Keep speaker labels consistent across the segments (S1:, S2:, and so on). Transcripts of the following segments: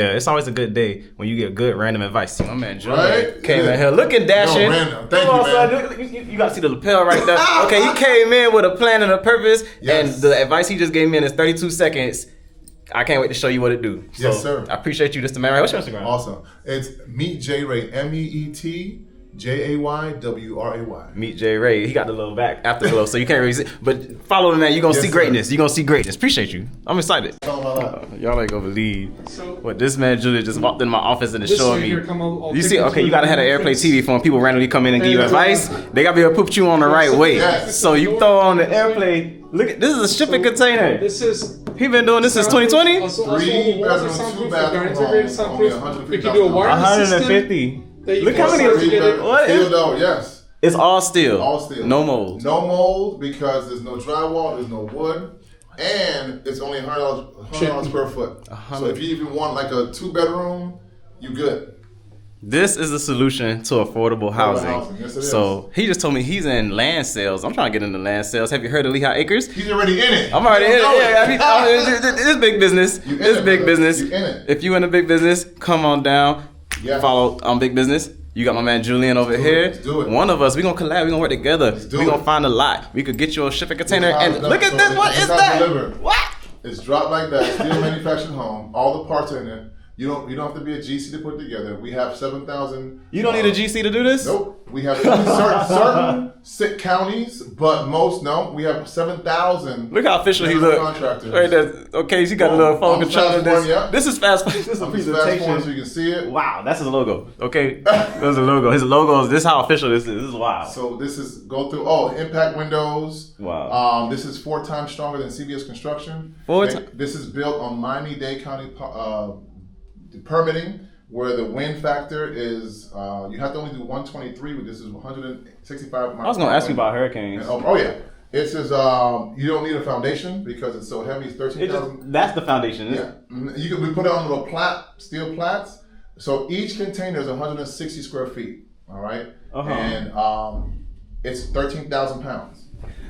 S1: Yeah, it's always a good day when you get good random advice. See, my man Julian came in here looking dashing.
S2: No, random. Thank you, man.
S1: You got to see the lapel right there. Okay, he came in with a plan and a purpose, and the advice he just gave me in is 32 seconds. I can't wait to show you what it do. So,
S2: yes, sir.
S1: I appreciate you. This the man right. What's your Instagram?
S2: Awesome. It's Meet J Ray. MEetJayWray.
S1: Meet J Ray. He got the little back afterglow, so you can't really see. But follow him, man. You're going to see greatness. You're going to see greatness. Appreciate you. I'm excited. Y'all ain't going to believe what this man Julian just walked in my office and is showing me. You see, okay, you got to have an AirPlay TV for when people randomly come in and give you advice. They got to be able to put you on the right way. So you throw on the AirPlay. Look, this is a shipping container. He been doing this since 2020?
S2: 3 bedroom, 2 bathroom home. Only
S1: 150. Look how many.
S2: Steel, yes.
S1: It's all steel.
S2: All steel.
S1: No mold.
S2: No mold because there's no drywall, there's no wood, and it's only $100 square foot. So if you even want like a 2-bedroom, you good.
S1: This is the solution to affordable housing.
S2: Yes, it
S1: so
S2: is.
S1: he just told me he's in land sales. I'm trying to get into land sales. Have you heard of Lehigh Acres?
S2: He's already in it.
S1: I'm already in it. Yeah, it's big business. It's big business.
S2: You in it.
S1: If you in a big business, come on down.
S2: Yeah.
S1: Follow Big Business. You got my man Julian over here.
S2: Let's do it.
S1: One of us, we gonna collab. We gonna work together. We gonna find a lot. We could get you a shipping container. And look at this. What is that?
S2: Delivered.
S1: What?
S2: It's dropped like that. Steel manufactured home. All the parts are in it. You don't have to be a GC to put together. We have 7,000.
S1: You don't need a GC to do this?
S2: Nope. We have certain sick counties, but most no. We have 7,000.
S1: Look how official he looks.
S2: Contractors.
S1: Right there. Okay, he got a little phone controller. This is fast. This is a presentation.
S2: Fast forward so you can see it.
S1: Wow, that's his logo. Okay, that's the logo. His logo is. This is how official this is. This is wild.
S2: So this is go through. Impact windows.
S1: Wow.
S2: This is 4 times stronger than CBS construction. This is built on Miami-Dade County. Permitting, where the wind factor is, you have to only do 123, but this is 165 miles.
S1: I was going to ask you about hurricanes.
S2: Yeah. It says you don't need a foundation because it's so heavy. It's 13,000.
S1: That's the foundation.
S2: Yeah. We put it on little steel plats. So each container is 160 square feet. All right. And it's 13,000 pounds.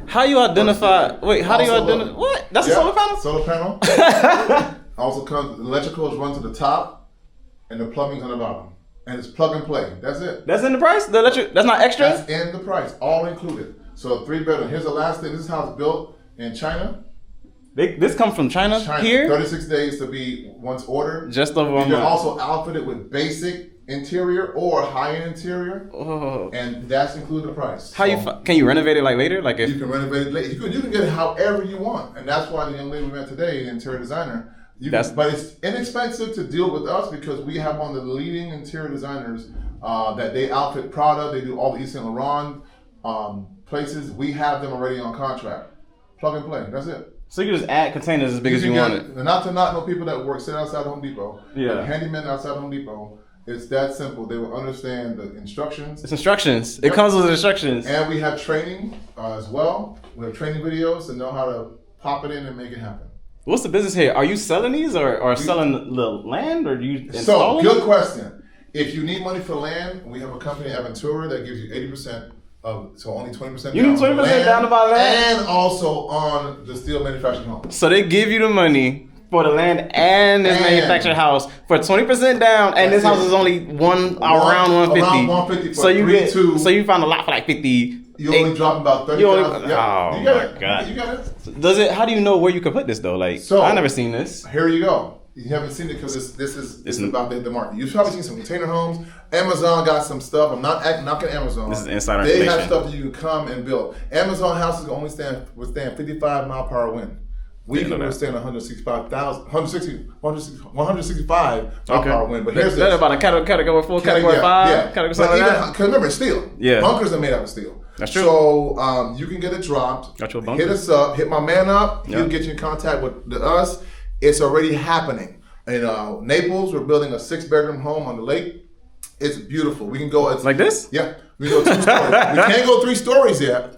S1: How you identify? Wait, how do you identify? What? That's a solar panel?
S2: Solar panel. Also comes, the electrical is run to the top, and the plumbing's on the bottom. And it's plug and play. That's it.
S1: That's in the price? The electric, that's not extra?
S2: That's in the price, all included. So 3-bedroom. Here's the last thing. This is how it's built in China.
S1: This comes from China here?
S2: 36 days to be once ordered.
S1: Just over a month.
S2: You're also outfitted with basic interior or high-end interior. And that's included the price.
S1: Can you renovate it later? Like if
S2: you can renovate it later. You can get it however you want. And that's why the young lady we met today, the interior designer, but it's inexpensive to deal with us because we have one of the leading interior designers that they outfit Prada. They do all the Yves Saint Laurent places. We have them already on contract. Plug and play. That's it.
S1: So you can just add containers as big as you want it.
S2: Not to know people that sit outside Home Depot. Yeah. Handymen outside Home Depot. It's that simple. They will understand the instructions.
S1: It's instructions. It comes with instructions.
S2: And we have training as well. We have training videos to know how to pop it in and make it happen.
S1: What's the business here? Are you selling these or selling the land, or do you install them?
S2: So, good question. If you need money for land, we have a company, Aventura, that gives you 80% so only 20% down.
S1: You need 20% down to buy land?
S2: And also on the steel manufactured home.
S1: So they give you the money for the land and this manufactured house for 20% down, and this house is only around 150.
S2: Around 150.
S1: So you found a lot for like 50.
S2: You only drop about 30,000.
S1: Oh my God!
S2: You got it.
S1: Does it? How do you know where you could put this though? Like, I never seen this.
S2: Here you go. You haven't seen it because this is about to hit the market. You've probably seen some container homes. Amazon got some stuff. I'm not knocking Amazon.
S1: This is insider
S2: information.
S1: information.
S2: They have stuff that you can come and build. Amazon houses can only withstand 55 mile per hour wind. We can withstand 165 mile per hour wind. But here's this.
S1: About a category 4, category 5?
S2: Yeah. Because remember, it's steel.
S1: Yeah.
S2: Bunkers are made out of steel.
S1: That's true.
S2: So you can get it dropped.
S1: Got your bunker.
S2: Hit us up. Hit my man up. He'll get you in contact with us. It's already happening. In Naples, we're building a 6-bedroom home on the lake. It's beautiful. We can go.
S1: Like this?
S2: Yeah. We can go 2 stories. We can't go 3 stories yet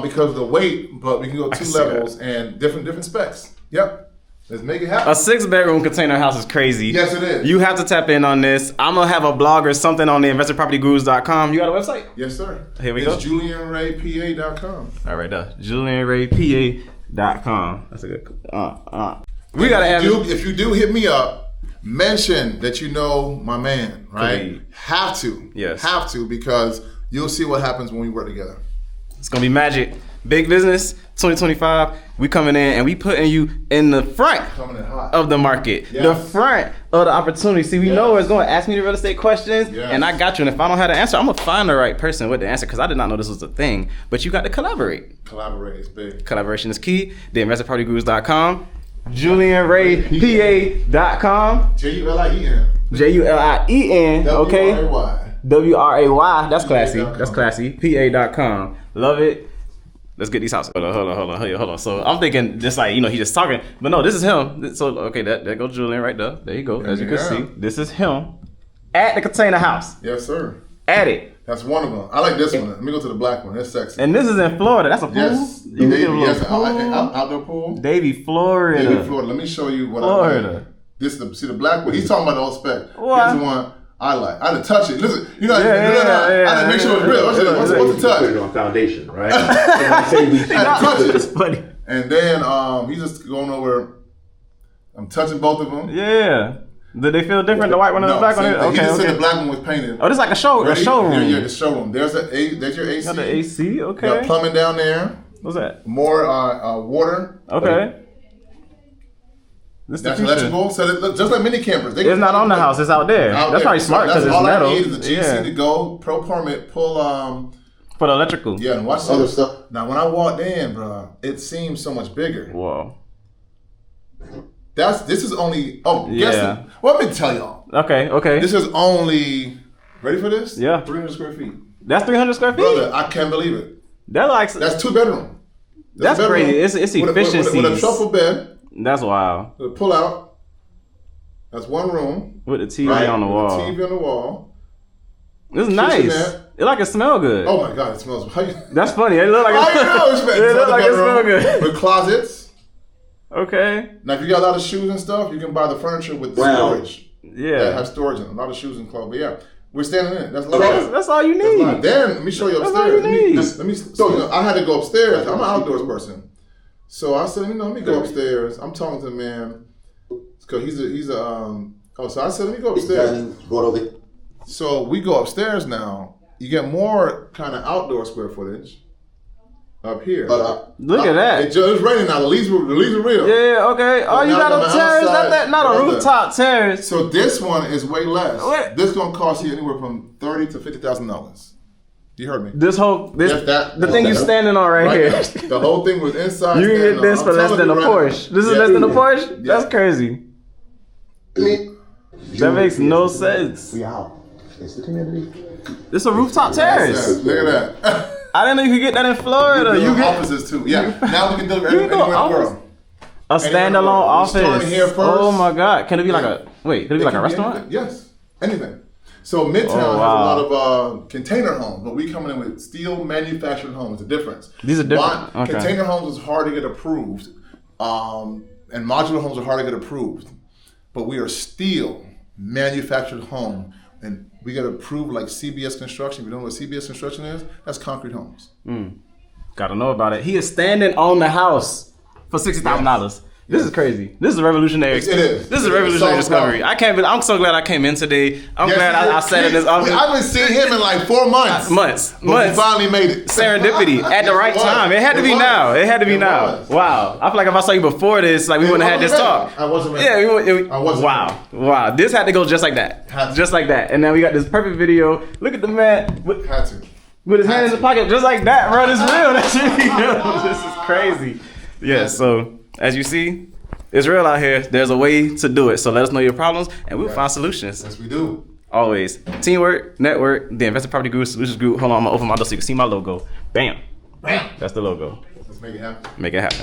S2: because of the weight, but we can go 2 levels and different specs. Yep. Let's make it happen.
S1: A 6-bedroom container house is crazy.
S2: Yes, it is.
S1: You have to tap in on this. I'm going to have a blog or something on the investorpropertygurus.com. You got a website?
S2: Yes, sir.
S1: Here we go.
S2: It's JulianRayPA.com.
S1: All right, JulianRayPA.com. That's a good. We got to have
S2: If you do hit me up, mention that you know my man, right?
S1: Please.
S2: Have to.
S1: Yes.
S2: Have to, because you'll see what happens when we work together.
S1: It's gonna be magic. Big business 2025. We coming in and we putting you in the front of the market, the front of the opportunity. See, we know where it's going. Ask me the real estate questions, and I got you. And if I don't have the answer, I'm gonna find the right person with the answer, because I did not know this was a thing. But you got to collaborate.
S2: Collaborate is big.
S1: Collaboration is key. TheInvestorPartyGurus.com, JulianRayPA.com,
S2: Julien.
S1: Julien. Okay.
S2: W-R-A-Y.
S1: W-R-A-Y. That's classy. That's classy. PA.com. Love it. Let's get these houses. Hold on. So I'm thinking just like, he's just talking. But no, this is him. So, okay, there goes Julian right there. There you go. As you can see, this is him at the container house.
S2: Yes, sir.
S1: At it.
S2: That's one of them. I like this one. Let me go to the black one. That's sexy.
S1: And this is in Florida. That's a pool?
S2: Yes. Outdoor pool.
S1: Davie, Florida.
S2: Let me show you what I mean. See the black one? He's talking about the old spec.
S1: What?
S2: Here's the one I like. I had to touch it. Listen, I had to make sure it's real. What's the touch?
S3: Put it on foundation, right? I had to
S2: touch it.
S1: It's funny.
S2: And then he's just going over. I'm touching both of them.
S1: Yeah. Did they feel different? The white one and the black one?
S2: Okay. He just said the black one was painted.
S1: Oh, this is like a showroom.
S2: Yeah, the showroom. There's your AC.
S1: Got the AC. Okay.
S2: Got plumbing down there.
S1: What's that?
S2: More water.
S1: Okay.
S2: That's electrical. So it looks just like mini campers.
S1: It's not on the house. It's out there. That's probably smart because it's metal.
S2: All I need is a GC to go, pro permit, pull
S1: for the electrical.
S2: Yeah, and watch other stuff. Now, when I walked in, bro, it seemed so much bigger.
S1: Whoa.
S2: This is only. Well, let me tell y'all.
S1: Okay.
S2: This is only. Ready for this?
S1: Yeah.
S2: 300 square feet.
S1: That's 300 square feet.
S2: Brother, I can't believe it.
S1: That's
S2: 2 bedroom.
S1: That's crazy. It's efficiency.
S2: With a truffle bed.
S1: That's wild.
S2: With a pull out. That's one room.
S1: With a TV on the wall.
S2: With a TV on the wall.
S1: This is nice. It smell good.
S2: Oh my God, it smells.
S1: That's funny. It look like it smells good.
S2: With closets.
S1: Okay.
S2: Now, if you got a lot of shoes and stuff, you can buy the furniture with storage.
S1: Yeah.
S2: That have storage in them. A lot of shoes and clothes. But yeah, we're standing in it. That's
S1: all you need.
S2: Then let me show you upstairs. Let me. So I had to go upstairs. I'm an outdoors person. So I said, let me go upstairs. I'm talking to the man because he's a. So I said, let me go upstairs. So we go upstairs now. You get more kind of outdoor square footage up here.
S1: Look at that.
S2: It's raining now. The leaves are real.
S1: Yeah. Okay. Oh, you got a terrace. Not a rooftop terrace.
S2: So this one is way less. This is gonna cost you anywhere from $30,000 to $50,000. You heard me.
S1: The thing you standing on right here.
S2: The whole thing was inside.
S1: You can get this for less than a Porsche. This is less than a Porsche? Yeah. That's crazy. That makes no sense.
S3: It's the community.
S1: It's a rooftop terrace.
S2: Look at that.
S1: I didn't know you could get that in Florida.
S2: You get offices too. Yeah. Now we can deliver anywhere in the world.
S1: A standalone office.
S2: Here first.
S1: Oh my God. Can it be like a restaurant?
S2: Yes. Anything. So Midtown has a lot of container homes, but we coming in with steel manufactured homes. The difference.
S1: These are different.
S2: Okay. Container homes is hard to get approved, and modular homes are hard to get approved. But we are steel manufactured home, and we get approved like CBS Construction. If you don't know what CBS Construction is, that's concrete homes.
S1: Gotta know about it. He is standing on the house for $60,000. This is crazy. This is a revolutionary.
S2: It is.
S1: This is a revolutionary discovery. I'm so glad I came in today. I'm glad I sat in this office.
S2: I haven't seen him in like 4 months.
S1: Months.
S2: We finally made it.
S1: Serendipity at the right time. It had to be now. It had to be now. Wow. I feel like if I saw you before this, like we wouldn't have had this talk.
S2: I wasn't ready.
S1: Yeah,
S2: I wasn't.
S1: Wow. This had to go just like that. Just like that. And now we got this perfect video. Look at the man.
S2: Had to.
S1: With his hand in his pocket, just like that, bro. This real. That's real. This is crazy. Yeah. So as you see, it's real out here. There's a way to do it. So let us know your problems, and we'll find solutions.
S2: Yes, we do.
S1: Always. Teamwork, network, the Investor Property Guru Solutions Group. Hold on, I'm going to open my door so you can see my logo. Bam. That's the logo.
S2: Let's make it happen.
S1: Make it happen.